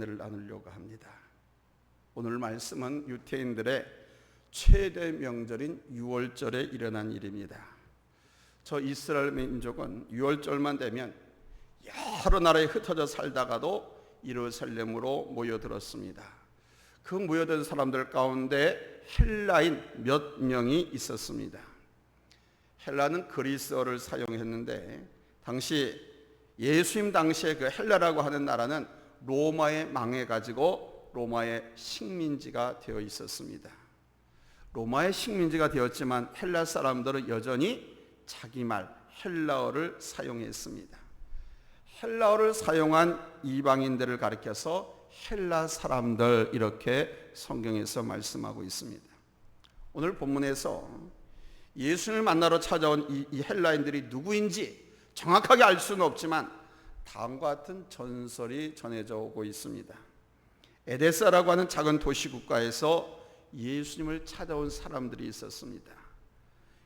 을 나누려고 합니다. 오늘 말씀은 유대인들의 최대 명절인 유월절에 일어난 일입니다. 저 이스라엘 민족은 유월절만 되면 여러 나라에 흩어져 살다가도 예루살렘으로 모여들었습니다. 그 모여든 사람들 가운데 헬라인 몇 명이 있었습니다. 헬라는 그리스어를 사용했는데 예수님 당시에 그 헬라라고 하는 나라는 로마에 망해가지고 로마의 식민지가 되어 있었습니다. 로마의 식민지가 되었지만 헬라 사람들은 여전히 자기 말 헬라어를 사용했습니다. 헬라어를 사용한 이방인들을 가리켜서 헬라 사람들 이렇게 성경에서 말씀하고 있습니다. 오늘 본문에서 예수님을 만나러 찾아온 이 헬라인들이 누구인지 정확하게 알 수는 없지만 다음과 같은 전설이 전해져 오고 있습니다. 에데사라고 하는 작은 도시 국가에서 예수님을 찾아온 사람들이 있었습니다.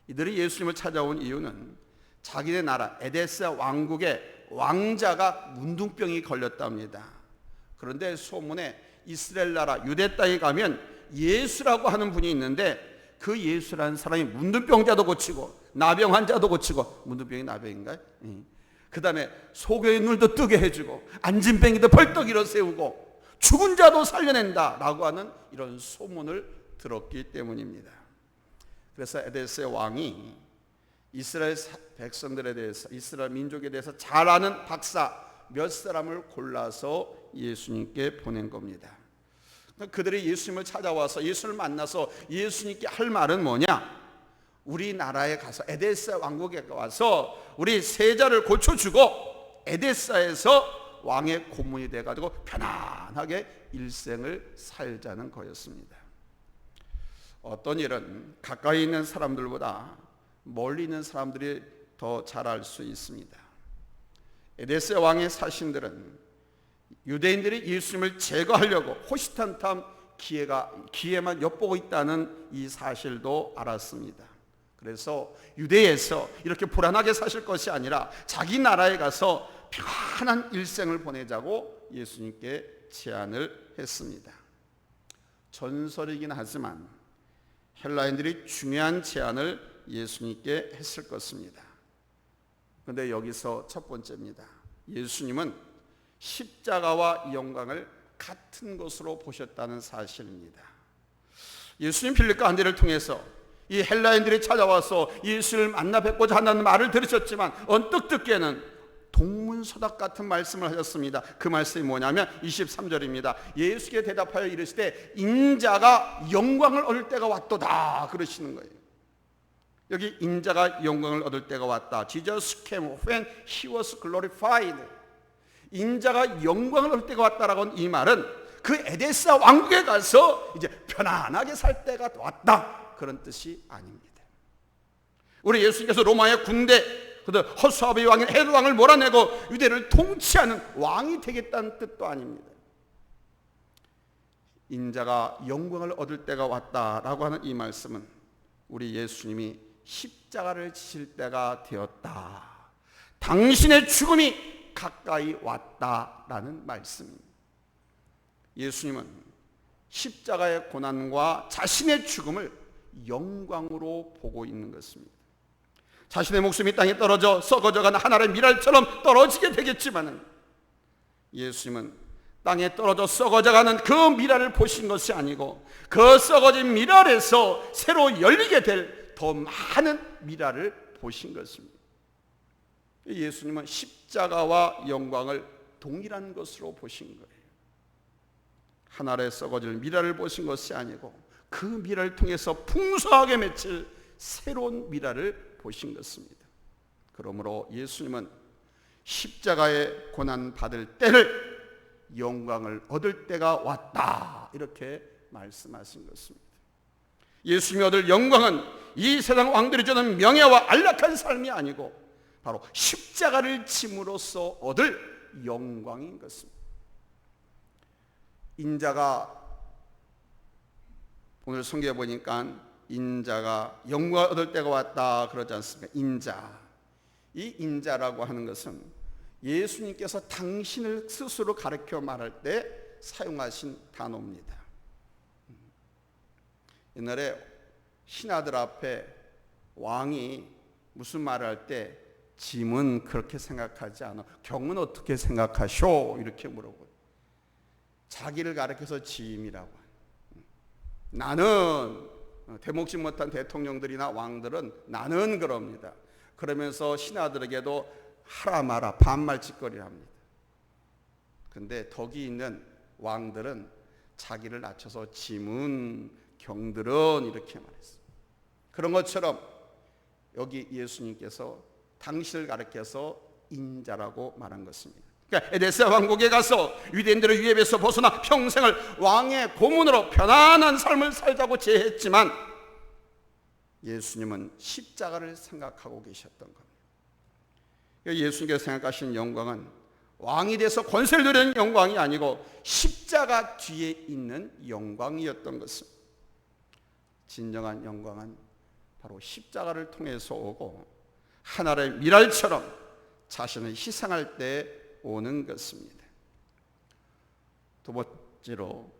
이들이 예수님을 찾아온 이유는 자기네 나라 에데사 왕국의 왕자가 문둥병이 걸렸답니다. 그런데 소문에 이스라엘 나라 유대 땅에 가면 예수라고 하는 분이 있는데 그 예수라는 사람이 문둥병자도 고치고 나병 환자도 고치고, 문둥병이 나병인가요? 그 다음에 소경의 눈도 뜨게 해주고 안진뱅이도 벌떡 일어 세우고 죽은 자도 살려낸다 라고 하는 이런 소문을 들었기 때문입니다. 그래서 에데스의 왕이 이스라엘 백성들에 대해서, 이스라엘 민족에 대해서 잘 아는 박사 몇 사람을 골라서 예수님께 보낸 겁니다. 그들이 예수님을 찾아와서 예수를 만나서 예수님께 할 말은 뭐냐? 우리나라에 가서 에데사 왕국에 와서 우리 세자를 고쳐주고 에데사에서 왕의 고문이 돼가지고 편안하게 일생을 살자는 거였습니다. 어떤 일은 가까이 있는 사람들보다 멀리 있는 사람들이 더 잘 알 수 있습니다. 에데사 왕의 사신들은 유대인들이 예수님을 제거하려고 호시탐탐 기회만 엿보고 있다는 이 사실도 알았습니다. 그래서 유대에서 이렇게 불안하게 사실 것이 아니라 자기 나라에 가서 편안한 일생을 보내자고 예수님께 제안을 했습니다. 전설이긴 하지만 헬라인들이 중요한 제안을 예수님께 했을 것입니다. 그런데 여기서 첫 번째입니다. 예수님은 십자가와 영광을 같은 것으로 보셨다는 사실입니다. 예수님 빌립과 안데를 통해서 이 헬라인들이 찾아와서 예수를 만나 뵙고자 한다는 말을 들으셨지만 언뜻 듣기에는 동문서답 같은 말씀을 하셨습니다. 그 말씀이 뭐냐면 23절입니다. 예수께 대답하여 이르시되 인자가 영광을 얻을 때가 왔도다 그러시는 거예요. 여기 인자가 영광을 얻을 때가 왔다. Jesus came when he was glorified. 인자가 영광을 얻을 때가 왔다라고 하는 이 말은 그 에데사 왕국에 가서 이제 편안하게 살 때가 왔다 그런 뜻이 아닙니다. 우리 예수님께서 로마의 군대 허수아비 왕인 헤롯 왕을 몰아내고 유대를 통치하는 왕이 되겠다는 뜻도 아닙니다. 인자가 영광을 얻을 때가 왔다라고 하는 이 말씀은 우리 예수님이 십자가를 지실 때가 되었다, 당신의 죽음이 가까이 왔다라는 말씀입니다. 예수님은 십자가의 고난과 자신의 죽음을 영광으로 보고 있는 것입니다. 자신의 목숨이 땅에 떨어져 썩어져가는 하나의 미랄처럼 떨어지게 되겠지만 예수님은 땅에 떨어져 썩어져가는 그 미랄을 보신 것이 아니고 그 썩어진 미랄에서 새로 열리게 될 더 많은 미랄을 보신 것입니다. 예수님은 십자가와 영광을 동일한 것으로 보신 거예요. 하늘에 썩어질 미랄을 보신 것이 아니고 그 미랄을 통해서 풍성하게 맺힐 새로운 미랄을 보신 것입니다. 그러므로 예수님은 십자가의 고난 받을 때를 영광을 얻을 때가 왔다 이렇게 말씀하신 것입니다. 예수님이 얻을 영광은 이 세상 왕들이 주는 명예와 안락한 삶이 아니고 바로 십자가를 짐으로써 얻을 영광인 것입니다. 인자가 오늘 성경에 보니까 인자가 영광을 얻을 때가 왔다 그러지 않습니까? 인자, 이 인자라고 하는 것은 예수님께서 당신을 스스로 가르쳐 말할 때 사용하신 단어입니다. 옛날에 신하들 앞에 왕이 무슨 말을 할 때 짐은 그렇게 생각하지 않아, 경은 어떻게 생각하쇼? 이렇게 물어보고, 자기를 가리켜서 짐이라고. 나는, 대목지 못한 대통령들이나 왕들은 나는 그럽니다. 그러면서 신하들에게도 하라 마라 반말 짓거리를 합니다. 근데 덕이 있는 왕들은 자기를 낮춰서 짐은, 경들은 이렇게 말했어요. 그런 것처럼 여기 예수님께서 당신을 가리켜서 인자라고 말한 것입니다. 그러니까 에데스 왕국에 가서 유대인들의 위협에서 벗어나 평생을 왕의 고문으로 편안한 삶을 살자고 제했지만 예수님은 십자가를 생각하고 계셨던 겁니다. 그러니까 예수님께서 생각하시는 영광은 왕이 돼서 권세를 누리는 영광이 아니고 십자가 뒤에 있는 영광이었던 것입니다. 진정한 영광은 바로 십자가를 통해서 오고 하나의 미랄처럼 자신을 희생할 때 오는 것입니다. 두 번째로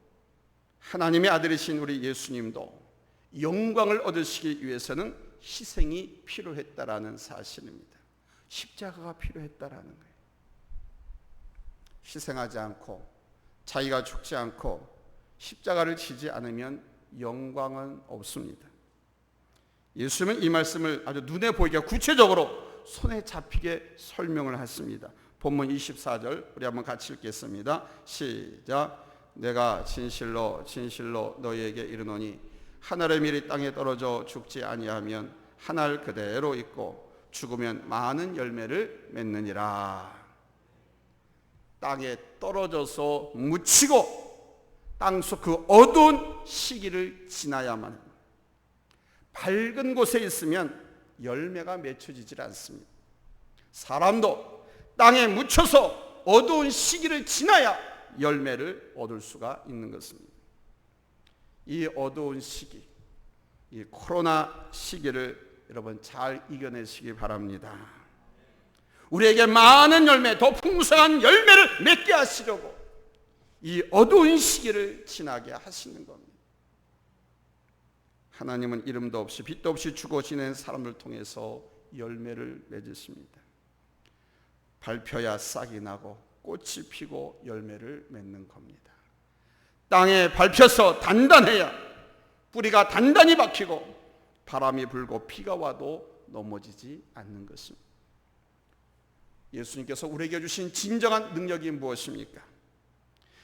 하나님의 아들이신 우리 예수님도 영광을 얻으시기 위해서는 희생이 필요했다라는 사실입니다. 십자가가 필요했다라는 거예요. 희생하지 않고 자기가 죽지 않고 십자가를 지지 않으면 영광은 없습니다. 예수님은 이 말씀을 아주 눈에 보이게 구체적으로 손에 잡히게 설명을 했습니다. 본문 24절 우리 한번 같이 읽겠습니다. 시작. 내가 진실로 진실로 너희에게 이르노니 하늘의 밀이 땅에 떨어져 죽지 아니하면 한 알 그대로 있고 죽으면 많은 열매를 맺느니라. 땅에 떨어져서 묻히고 땅속 그 어두운 시기를 지나야만 합니다. 밝은 곳에 있으면 열매가 맺혀지질 않습니다. 사람도 땅에 묻혀서 어두운 시기를 지나야 열매를 얻을 수가 있는 것입니다. 이 어두운 시기, 이 코로나 시기를 여러분 잘 이겨내시기 바랍니다. 우리에게 많은 열매, 더 풍성한 열매를 맺게 하시려고 이 어두운 시기를 지나게 하시는 겁니다. 하나님은 이름도 없이 빛도 없이 죽어 지낸 사람을 통해서 열매를 맺으십니다. 밟혀야 싹이 나고 꽃이 피고 열매를 맺는 겁니다. 땅에 밟혀서 단단해야 뿌리가 단단히 박히고 바람이 불고 비가 와도 넘어지지 않는 것입니다. 예수님께서 우리에게 주신 진정한 능력이 무엇입니까?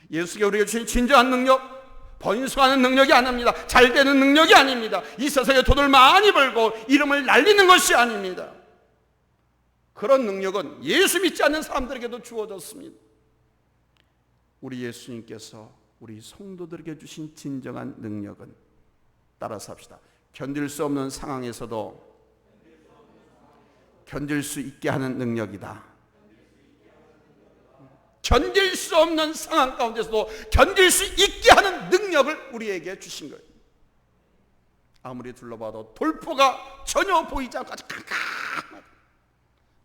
예수님께서 우리에게 주신 진정한 능력, 번성하는 능력이 아닙니다. 잘 되는 능력이 아닙니다. 이 세상에 돈을 많이 벌고 이름을 날리는 것이 아닙니다. 그런 능력은 예수 믿지 않는 사람들에게도 주어졌습니다. 우리 예수님께서 우리 성도들에게 주신 진정한 능력은, 따라서 합시다. 견딜 수 없는 상황에서도 견딜 수 있게 하는 능력이다. 견딜 수 없는 상황 가운데서도 견딜 수 있게 하는 능력을 우리에게 주신 거예요. 아무리 둘러봐도 돌포가 전혀 보이지 않고 아주 깜깜하다.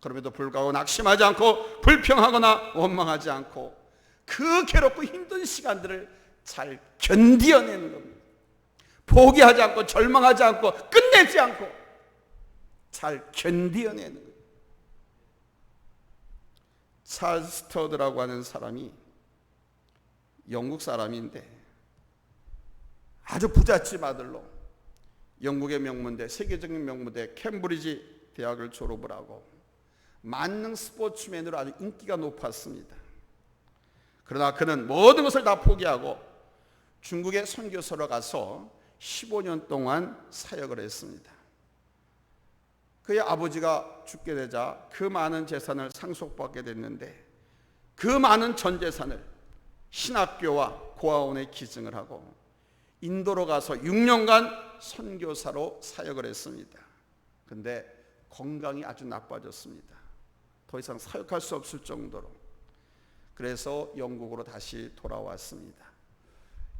그럼에도 불구하고 낙심하지 않고 불평하거나 원망하지 않고 그 괴롭고 힘든 시간들을 잘 견디어내는 겁니다. 포기하지 않고 절망하지 않고 끝내지 않고 잘 견디어내는 거예요. 찰스 스터드라고 하는 사람이 영국 사람인데 아주 부잣집 아들로 영국의 명문대, 세계적인 명문대 캠브리지 대학을 졸업을 하고 만능 스포츠맨으로 아주 인기가 높았습니다. 그러나 그는 모든 것을 다 포기하고 중국의 선교사로 가서 15년 동안 사역을 했습니다. 그의 아버지가 죽게 되자 그 많은 재산을 상속받게 됐는데 그 많은 전 재산을 신학교와 고아원에 기증을 하고 인도로 가서 6년간 선교사로 사역을 했습니다. 그런데 건강이 아주 나빠졌습니다. 더 이상 사역할 수 없을 정도로. 그래서 영국으로 다시 돌아왔습니다.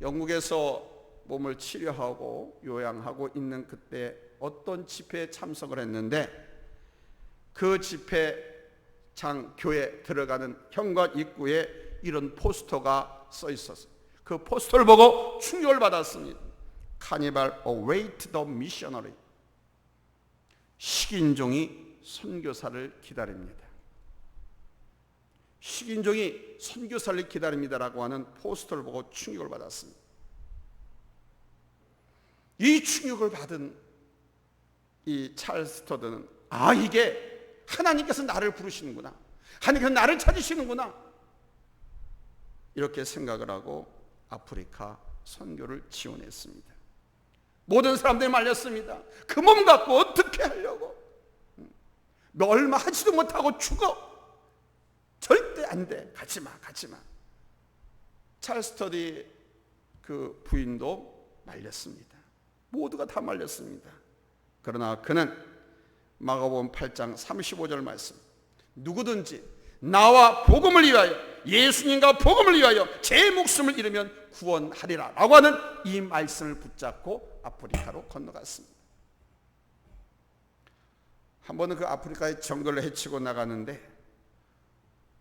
영국에서 몸을 치료하고 요양하고 있는 그때 어떤 집회에 참석을 했는데 그 집회장 교회에 들어가는 현관 입구에 이런 포스터가 써 있었어요. 그 포스터를 보고 충격을 받았습니다. Carnival await the missionary. 식인종이 선교사를 기다립니다. 식인종이 선교사를 기다립니다라고 하는 포스터를 보고 충격을 받았습니다. 이 충격을 받은 이 찰스 스터드는 이게 하나님께서 나를 부르시는구나, 하나님께서 나를 찾으시는구나, 이렇게 생각을 하고 아프리카 선교를 지원했습니다. 모든 사람들이 말렸습니다. 그 몸 갖고 어떻게 하려고? 너 얼마 하지도 못하고 죽어. 절대 안 돼. 가지마. 찰스 스터디 그 부인도 말렸습니다. 모두가 다 말렸습니다. 그러나 그는 마가복음 8장 35절 말씀, 누구든지 나와 복음을 위하여, 예수님과 복음을 위하여 제 목숨을 잃으면 구원하리라 라고 하는 이 말씀을 붙잡고 아프리카로 건너갔습니다. 한 번은 그 아프리카의 정글을 헤치고 나가는데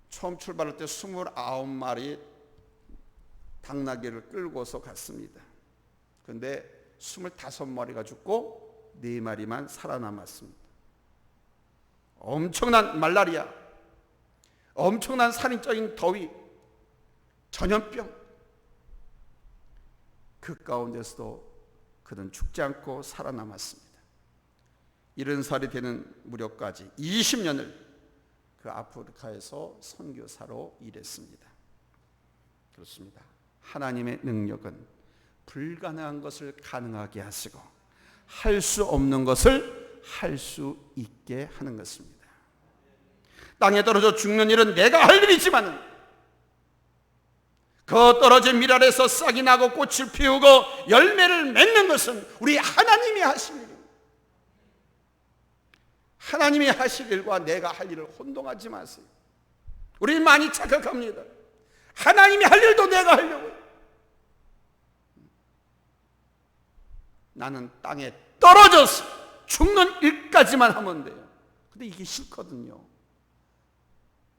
처음 출발할 때 29마리 당나귀를 끌고서 갔습니다. 그런데 25마리가 죽고 4마리만 살아남았습니다. 엄청난 말라리아, 엄청난 살인적인 더위, 전염병, 그 가운데서도 그는 죽지 않고 살아남았습니다. 70살이 되는 무렵까지 20년을 그 아프리카에서 선교사로 일했습니다. 그렇습니다. 하나님의 능력은 불가능한 것을 가능하게 하시고 할 수 없는 것을 할 수 있게 하는 것입니다. 땅에 떨어져 죽는 일은 내가 할 일이지만은 그 떨어진 밀알에서 싹이 나고 꽃을 피우고 열매를 맺는 것은 우리 하나님이 하실 일입니다. 하나님이 하실 일과 내가 할 일을 혼동하지 마세요. 우리 많이 착각합니다. 하나님이 할 일도 내가 하려고요. 나는 땅에 떨어져서 죽는 일까지만 하면 돼요. 근데 이게 싫거든요.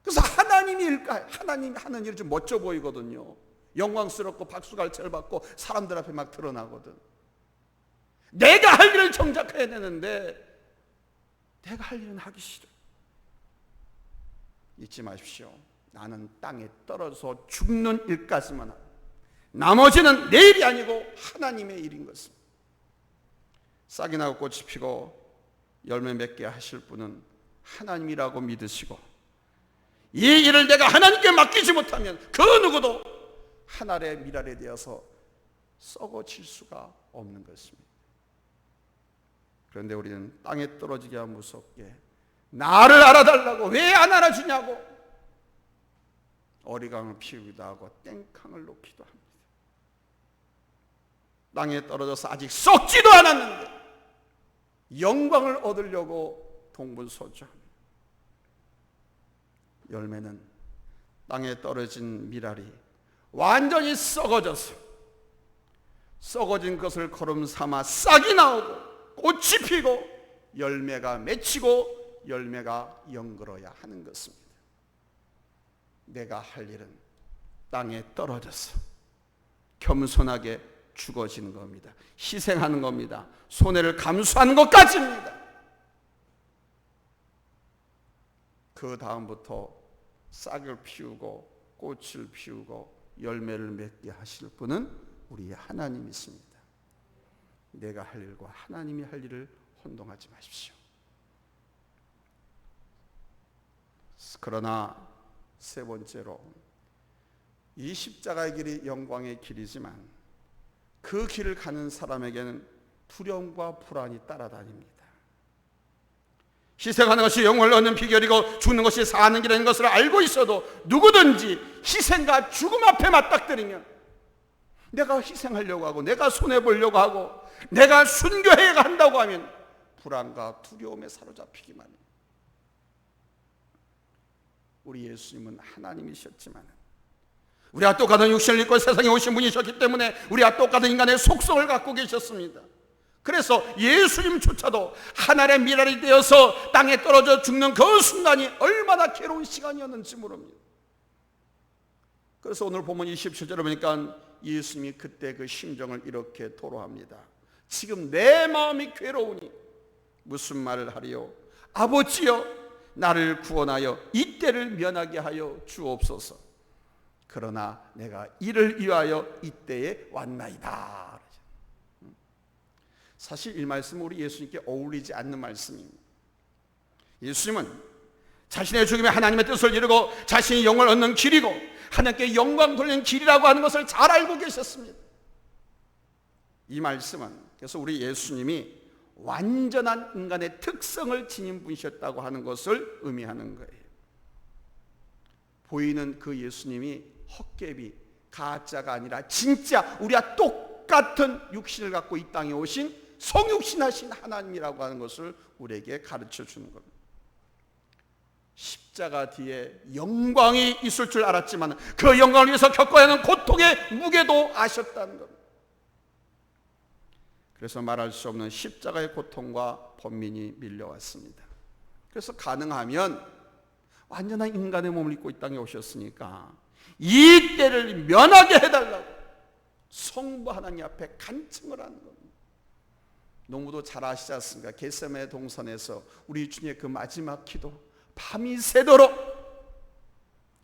그래서 하나님이 일까, 하나님이 하는 일이 좀 멋져 보이거든요. 영광스럽고 박수갈채를 받고 사람들 앞에 막 드러나거든. 내가 할 일을 정작 해야 되는데 내가 할 일은 하기 싫어. 잊지 마십시오. 나는 땅에 떨어져서 죽는 일까지만 하고 나머지는 내 일이 아니고 하나님의 일인 것입니다. 싹이 나고 꽃이 피고 열매 맺게 하실 분은 하나님이라고 믿으시고 이 일을 내가 하나님께 맡기지 못하면 그 누구도 한 알의 밀알에 대해서 썩어질 수가 없는 것입니다. 그런데 우리는 땅에 떨어지기가 무섭게 나를 알아달라고 왜 안 알아주냐고 어리광을 피우기도 하고 땡깡을 놓기도 합니다. 땅에 떨어져서 아직 썩지도 않았는데 영광을 얻으려고 동분서주합니다. 열매는 땅에 떨어진 밀알이 완전히 썩어져서 썩어진 것을 거름 삼아 싹이 나오고 꽃이 피고 열매가 맺히고 열매가 연결어야 하는 것입니다. 내가 할 일은 땅에 떨어져서 겸손하게 죽어지는 겁니다. 희생하는 겁니다. 손해를 감수하는 것까지입니다. 그 다음부터 싹을 피우고 꽃을 피우고 열매를 맺게 하실 분은 우리 하나님이십니다. 내가 할 일과 하나님이 할 일을 혼동하지 마십시오. 그러나 세 번째로 이 십자가의 길이 영광의 길이지만 그 길을 가는 사람에게는 두려움과 불안이 따라다닙니다. 희생하는 것이 영혼을 얻는 비결이고 죽는 것이 사는 길인 것을 알고 있어도 누구든지 희생과 죽음 앞에 맞닥뜨리면 내가 희생하려고 하고 내가 손해보려고 하고 내가 순교해야 한다고 하면 불안과 두려움에 사로잡히기만 해요. 우리 예수님은 하나님이셨지만 우리와 똑같은 육신을 입고 세상에 오신 분이셨기 때문에 우리와 똑같은 인간의 속성을 갖고 계셨습니다. 그래서 예수님조차도 하늘의 밀알이 되어서 땅에 떨어져 죽는 그 순간이 얼마나 괴로운 시간이었는지 모릅니다. 그래서 오늘 보면 27절에 보니까 예수님이 그때 그 심정을 이렇게 토로합니다. 지금 내 마음이 괴로우니 무슨 말을 하리요? 아버지여, 나를 구원하여 이 때를 면하게 하여 주옵소서. 그러나 내가 이를 위하여 이때에 왔나이다. 사실 이 말씀은 우리 예수님께 어울리지 않는 말씀입니다. 예수님은 자신의 죽음이 하나님의 뜻을 이루고 자신이 영을 얻는 길이고 하나님께 영광 돌리는 길이라고 하는 것을 잘 알고 계셨습니다. 이 말씀은 그래서 우리 예수님이 완전한 인간의 특성을 지닌 분이셨다고 하는 것을 의미하는 거예요. 보이는 그 예수님이 헛개비, 가짜가 아니라 진짜 우리와 똑같은 육신을 갖고 이 땅에 오신 성육신하신 하나님이라고 하는 것을 우리에게 가르쳐 주는 겁니다. 십자가 뒤에 영광이 있을 줄 알았지만 그 영광을 위해서 겪어야 하는 고통의 무게도 아셨다는 겁니다. 그래서 말할 수 없는 십자가의 고통과 번민이 밀려왔습니다. 그래서 가능하면 완전한 인간의 몸을 입고 이 땅에 오셨으니까 이 때를 면하게 해달라고 성부 하나님 앞에 간청을 하는 겁니다. 농부도 잘 아시지 않습니까? 겟세마네 동산에서 우리 주님의 그 마지막 기도, 밤이 새도록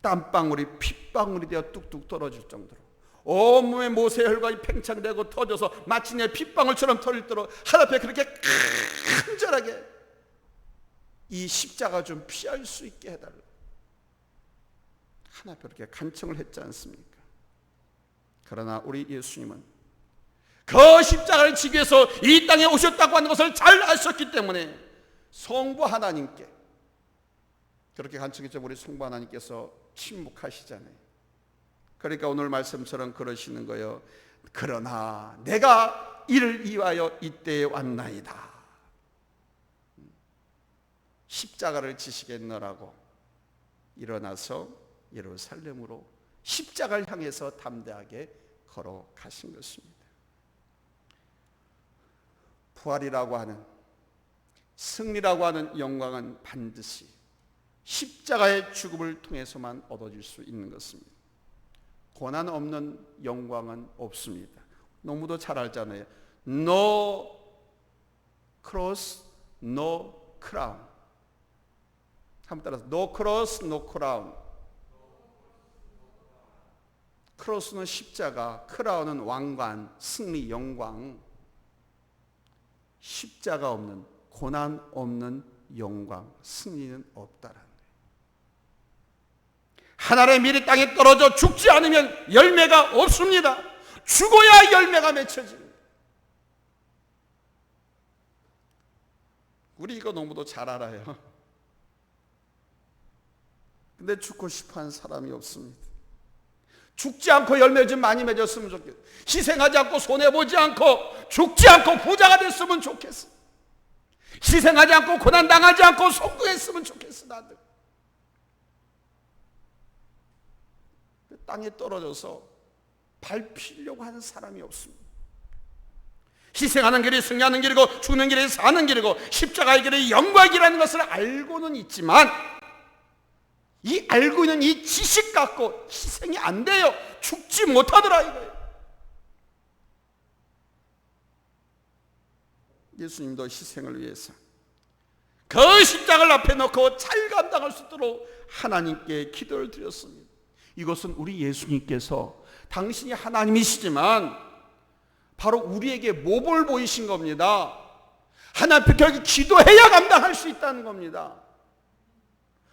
땀방울이 핏방울이 되어 뚝뚝 떨어질 정도로 온몸에 모세의 혈관이 팽창되고 터져서 마치 내 핏방울처럼 터질도록 하나님 앞에 그렇게 간절하게 이 십자가 좀 피할 수 있게 해달라. 하나님 앞에 그렇게 간청을 했지 않습니까? 그러나 우리 예수님은 그 십자가를 지기 위해서 이 땅에 오셨다고 하는 것을 잘 아셨기 때문에 성부 하나님께 그렇게 간청했죠. 우리 성부 하나님께서 침묵하시잖아요. 그러니까 오늘 말씀처럼 그러시는 거예요. 그러나 내가 이를 위하여 이때에 왔나이다. 십자가를 지시겠노라고 일어나서 예루살렘으로 십자가를 향해서 담대하게 걸어가신 것입니다. 부활이라고 하는 승리라고 하는 영광은 반드시 십자가의 죽음을 통해서만 얻어질 수 있는 것입니다. 고난 없는 영광은 없습니다. 너무도 잘 알잖아요. No cross, no crown. 한번 따라서 No cross, no crown. 크로스는 십자가, 크라운은 왕관, 승리, 영광. 십자가 없는, 고난 없는 영광, 승리는 없다라는 거예요. 하나님의 밀이 땅에 떨어져 죽지 않으면 열매가 없습니다. 죽어야 열매가 맺혀집니다. 우리 이거 너무도 잘 알아요. 근데 죽고 싶어하는 사람이 없습니다. 죽지 않고 열매 좀 많이 맺었으면 좋겠어요. 희생하지 않고 손해보지 않고 죽지 않고 부자가 됐으면 좋겠어. 희생하지 않고 고난당하지 않고 성공했으면 좋겠어. 나들 땅에 떨어져서 밟히려고 하는 사람이 없습니다. 희생하는 길이 승리하는 길이고 죽는 길이 사는 길이고 십자가의 길이 영광의 길이라는 것을 알고는 있지만 이 알고 있는 이 지식 갖고 희생이 안 돼요. 죽지 못하더라 이거예요. 예수님도 희생을 위해서 그 십자가를 앞에 놓고 잘 감당할 수 있도록 하나님께 기도를 드렸습니다. 이것은 우리 예수님께서 당신이 하나님이시지만 바로 우리에게 모범을 보이신 겁니다. 하나님 앞에 결국 기도해야 감당할 수 있다는 겁니다.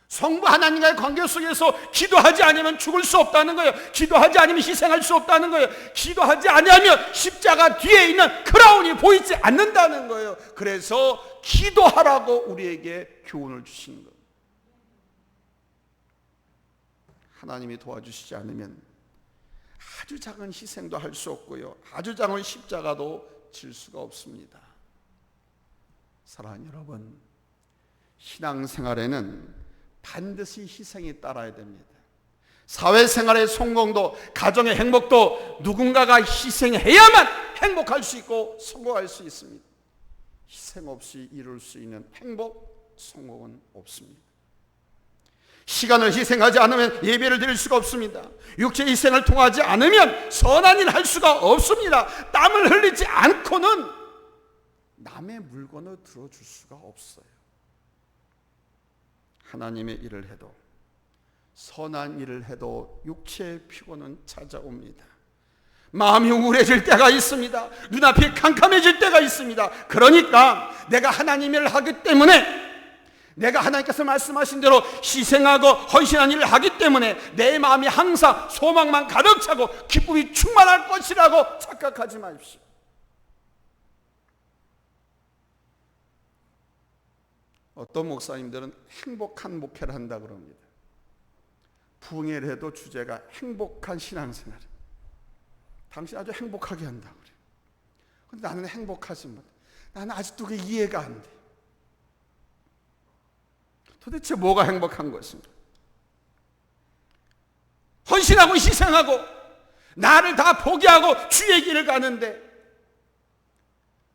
성부 하나님과의 관계 속에서 기도하지 않으면 죽을 수 없다는 거예요. 기도하지 않으면 희생할 수 없다는 거예요. 기도하지 않으면 십자가 뒤에 있는 크라운이 보이지 않는다는 거예요. 그래서 기도하라고 우리에게 교훈을 주시는 거예요. 하나님이 도와주시지 않으면 아주 작은 희생도 할 수 없고요. 아주 작은 십자가도 질 수가 없습니다. 사랑하는 여러분, 신앙생활에는 반드시 희생이 따라야 됩니다. 사회생활의 성공도 가정의 행복도 누군가가 희생해야만 행복할 수 있고 성공할 수 있습니다. 희생 없이 이룰 수 있는 행복, 성공은 없습니다. 시간을 희생하지 않으면 예배를 드릴 수가 없습니다. 육체의 희생을 통하지 않으면 선한 일을 할 수가 없습니다. 땀을 흘리지 않고는 남의 물건을 들어줄 수가 없어요. 하나님의 일을 해도, 선한 일을 해도 육체의 피곤은 찾아옵니다. 마음이 우울해질 때가 있습니다. 눈앞이 캄캄해질 때가 있습니다. 그러니까 내가 하나님의 일을 하기 때문에, 내가 하나님께서 말씀하신 대로 희생하고 헌신한 일을 하기 때문에 내 마음이 항상 소망만 가득 차고 기쁨이 충만할 것이라고 착각하지 마십시오. 어떤 목사님들은 행복한 목회를 한다 그럽니다. 부흥회를 해도 주제가 행복한 신앙생활. 당신 아주 행복하게 한다 그래. 근데 나는 행복하지 못해. 나는 아직도 그게 이해가 안 돼. 도대체 뭐가 행복한 것인가? 헌신하고 희생하고 나를 다 포기하고 주의 길을 가는데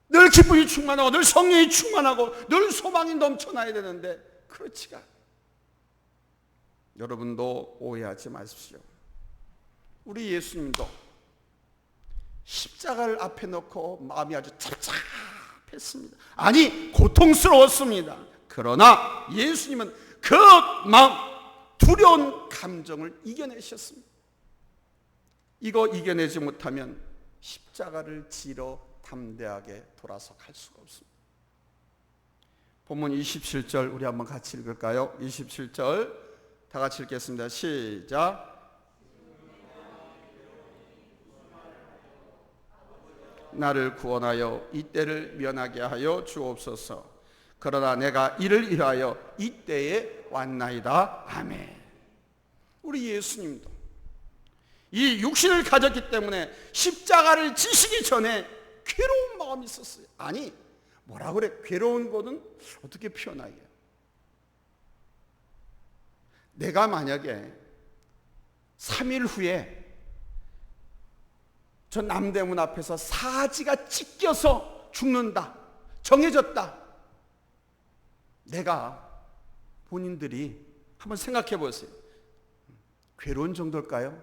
늘 기쁨이 충만하고 늘 성령이 충만하고 늘 소망이 넘쳐나야 되는데 그렇지가 않아요. 여러분도 오해하지 마십시오. 우리 예수님도 십자가를 앞에 놓고 마음이 아주 답답했습니다. 아니, 고통스러웠습니다. 그러나 예수님은 그 마음, 두려운 감정을 이겨내셨습니다. 이거 이겨내지 못하면 십자가를 지러 담대하게 돌아서 갈 수가 없습니다. 본문 27절 우리 한번 같이 읽을까요? 27절 다 같이 읽겠습니다. 시작. 나를 구원하여 이때를 면하게 하여 주옵소서. 그러나 내가 이를 위하여 이때에 왔나이다. 아멘. 우리 예수님도 이 육신을 가졌기 때문에 십자가를 지시기 전에 괴로운 마음이 있었어요. 아니, 뭐라 그래? 괴로운 거는 어떻게 표현하게요? 내가 만약에 3일 후에 저 남대문 앞에서 사지가 찢겨서 죽는다, 정해졌다. 내가 본인들이 한번 생각해 보세요. 괴로운 정도일까요?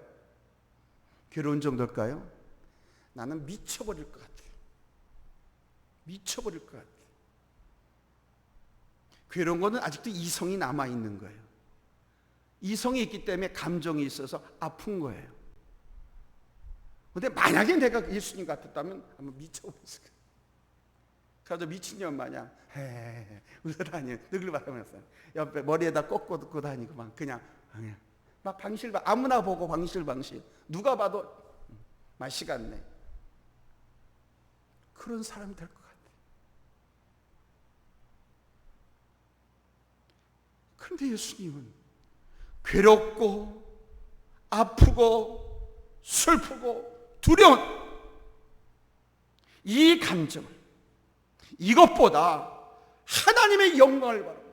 괴로운 정도일까요? 나는 미쳐버릴 것 같아요. 미쳐버릴 것 같아요. 괴로운 거는 아직도 이성이 남아있는 거예요. 이성이 있기 때문에 감정이 있어서 아픈 거예요. 근데 만약에 내가 예수님 같았다면 아마 미쳐버렸을 거예요. 그래서 미친년 마냥 웃어다니는 늙을 바라면서 옆에 머리에다 꽂고 다니고 그냥 막 방실, 아무나 보고 방실 누가 봐도 맛이 같네. 그런 사람이 될 것 같아요. 그런데 예수님은 괴롭고 아프고 슬프고 두려운 이 감정을, 이것보다 하나님의 영광을 바라보고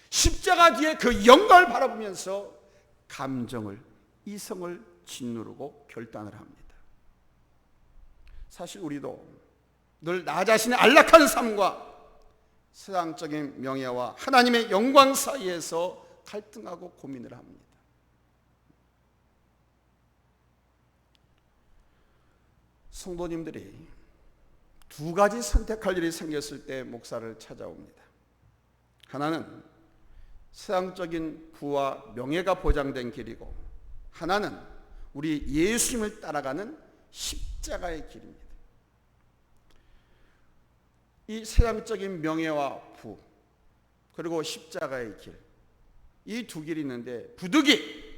십자가 뒤에 그 영광을 바라보면서 감정을, 이성을 짓누르고 결단을 합니다. 사실 우리도 늘 나 자신의 안락한 삶과 세상적인 명예와 하나님의 영광 사이에서 갈등하고 고민을 합니다. 성도님들이 두 가지 선택할 일이 생겼을 때 목사를 찾아옵니다. 하나는 세상적인 부와 명예가 보장된 길이고, 하나는 우리 예수님을 따라가는 십자가의 길입니다. 이 세상적인 명예와 부, 그리고 십자가의 길, 이 두 길이 있는데 부득이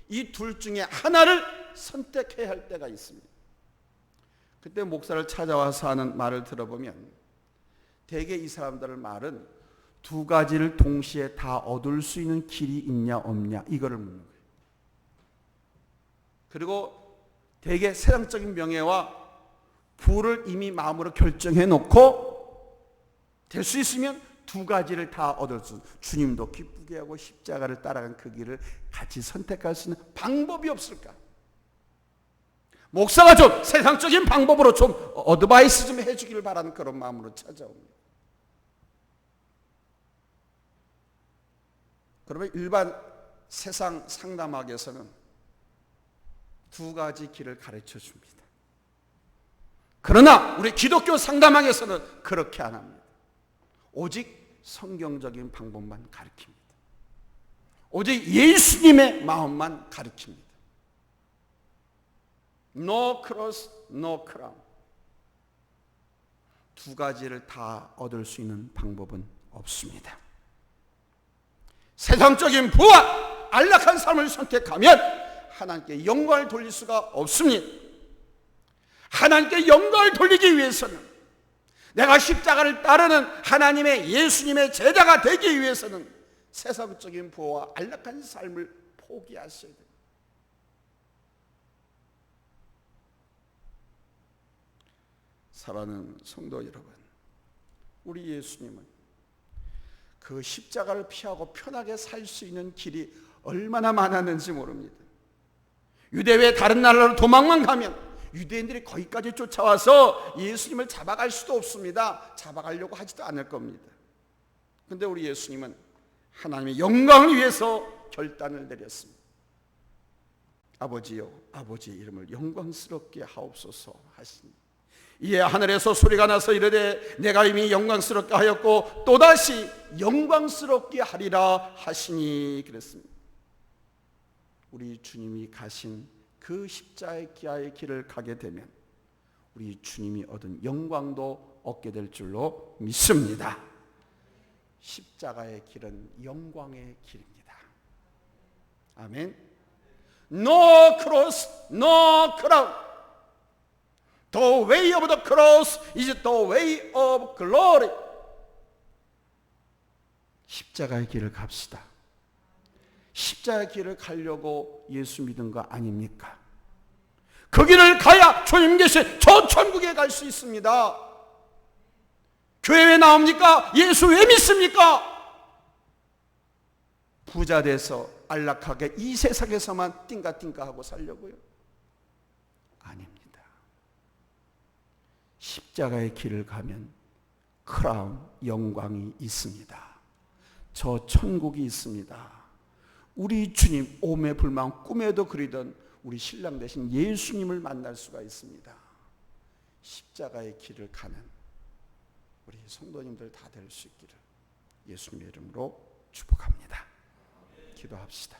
이 둘 중에 하나를 선택해야 할 때가 있습니다. 그때 목사를 찾아와서 하는 말을 들어보면 대개 이 사람들의 말은 두 가지를 동시에 다 얻을 수 있는 길이 있냐 없냐 이거를 묻는 거예요. 그리고 대개 세상적인 명예와 부를 이미 마음으로 결정해 놓고 될 수 있으면 두 가지를 다 얻을 수, 주님도 기쁘게 하고 십자가를 따라간 그 길을 같이 선택할 수 있는 방법이 없을까? 목사가 좀 세상적인 방법으로 좀 어드바이스 좀 해주기를 바라는 그런 마음으로 찾아옵니다. 그러면 일반 세상 상담학에서는 두 가지 길을 가르쳐 줍니다. 그러나 우리 기독교 상담학에서는 그렇게 안 합니다. 오직 성경적인 방법만 가르칩니다. 오직 예수님의 마음만 가르칩니다. No cross, no crown. 두 가지를 다 얻을 수 있는 방법은 없습니다. 세상적인 부와 안락한 삶을 선택하면 하나님께 영광을 돌릴 수가 없습니다. 하나님께 영광을 돌리기 위해서는, 내가 십자가를 따르는 하나님의 예수님의 제자가 되기 위해서는 세상적인 부와 안락한 삶을 포기하셔야 됩니다. 사랑하는 성도 여러분, 우리 예수님은 그 십자가를 피하고 편하게 살 수 있는 길이 얼마나 많았는지 모릅니다. 유대 외 다른 나라로 도망만 가면 유대인들이 거기까지 쫓아와서 예수님을 잡아갈 수도 없습니다. 잡아가려고 하지도 않을 겁니다. 그런데 우리 예수님은 하나님의 영광을 위해서 결단을 내렸습니다. 아버지요, 아버지의 이름을 영광스럽게 하옵소서 하시니, 이에 하늘에서 소리가 나서 이르되 내가 이미 영광스럽게 하였고 또다시 영광스럽게 하리라 하시니 그랬습니다. 우리 주님이 가신 그 십자가의 길을 가게 되면 우리 주님이 얻은 영광도 얻게 될 줄로 믿습니다. 십자가의 길은 영광의 길입니다. 아멘. No cross, no crown. The way of the cross is the way of glory. 십자가의 길을 갑시다. 십자가의 길을 가려고 예수 믿은 거 아닙니까? 그 길을 가야 주님 계신 저 천국에 갈 수 있습니다. 교회 왜 나옵니까? 예수 왜 믿습니까? 부자 돼서 안락하게 이 세상에서만 띵가띵가하고 살려고요? 아닙니다. 십자가의 길을 가면 크라운, 영광이 있습니다. 저 천국이 있습니다. 우리 주님 오매불망 꿈에도 그리던 우리 신랑 되신 예수님을 만날 수가 있습니다. 십자가의 길을 가는 우리 성도님들 다 될 수 있기를 예수님의 이름으로 축복합니다. 기도합시다.